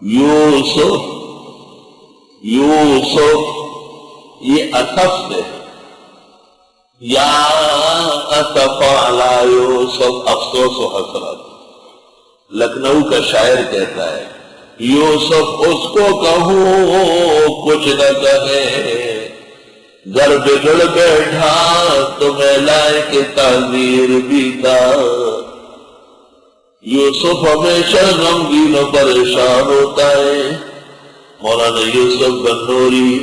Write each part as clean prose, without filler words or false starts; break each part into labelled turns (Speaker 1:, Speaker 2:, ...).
Speaker 1: یوسف یوسف یہ اصف سے یا اصف علی یوسف، افسوس و حسرت۔ لکھنؤ کا شاعر کہتا ہے یوسف اس کو کہوں کچھ نہ کہے، گر بگڑ بیٹھا تمہیں لائے کہ تعمیر بھی تھا۔ یوسف ہمیشہ غمگین و پریشان ہوتا ہے۔ مولانا یوسف بنوری،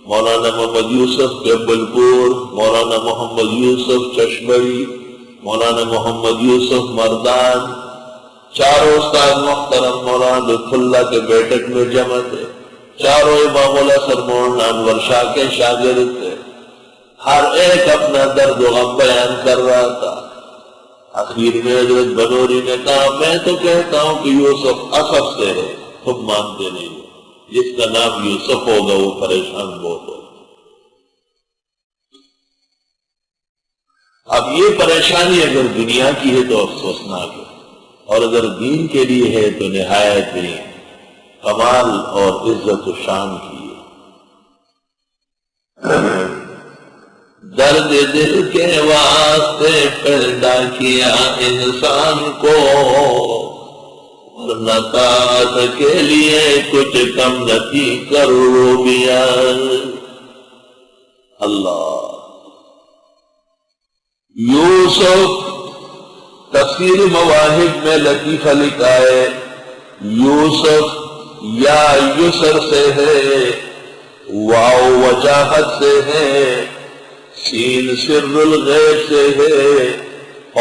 Speaker 1: مولانا محمد یوسف جبل-پور، مولانا محمد یوسف چشمری، مولانا محمد یوسف مردان، چاروں استاد محترم مولانا لطف اللہ کے بیٹک میں جمع تھے۔ چاروں امام الحسن مولانا انور شاہ کے شاگرد تھے۔ ہر ایک اپنا درد و غم بیان کر رہا تھا۔ آخر میں حضرت بنوری نے کہا میں تو کہتا ہوں کہ یوسف اصف سے ہے، تم مانتے نہیں ہو۔ جس کا نام یوسف ہوگا وہ پریشان بہت ہوگا۔ اب یہ پریشانی اگر دنیا کی ہے تو افسوسناک ہے، اور اگر دین کے لیے ہے تو نہایت ہی کمال اور عزت و شان کی ہے۔ درد دل کے واسطے پیدا کیا انسان کو، ورنہ طاعت کے لیے کچھ کم نہیں کروبیا۔ اللہ یوسف تفسیر مواہب میں لطیفہ لکھا ہے یوسف یا یسر سے ہے، واو وجاہت سے ہے، سین سر الغیب سے ہے،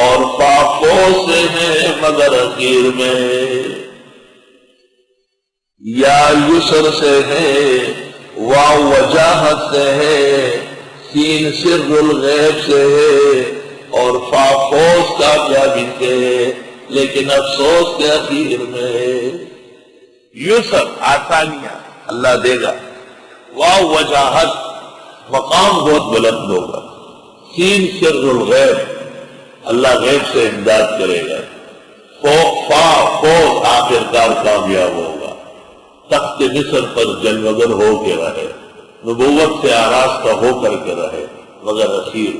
Speaker 1: اور فاقو سے ہے، مگر اخیر میں یا یسر سے ہے، واو وجاہت سے ہے، سین سر الغیب سے ہے، اور فاقوس کامیابی سے ہے، لیکن افسوس کے اخیر میں یسر آسانیاں اللہ دے گا، واو وجاہت مقام بہت بلند ہوگا، سین سر الغیب اللہ غیب سے امداد کرے گا، فوق آخرکار کامیاب ہوگا، تخت مصر پر جلوگر ہو کے رہے، نبوت سے آراستہ ہو کر کے رہے، مگر اخیر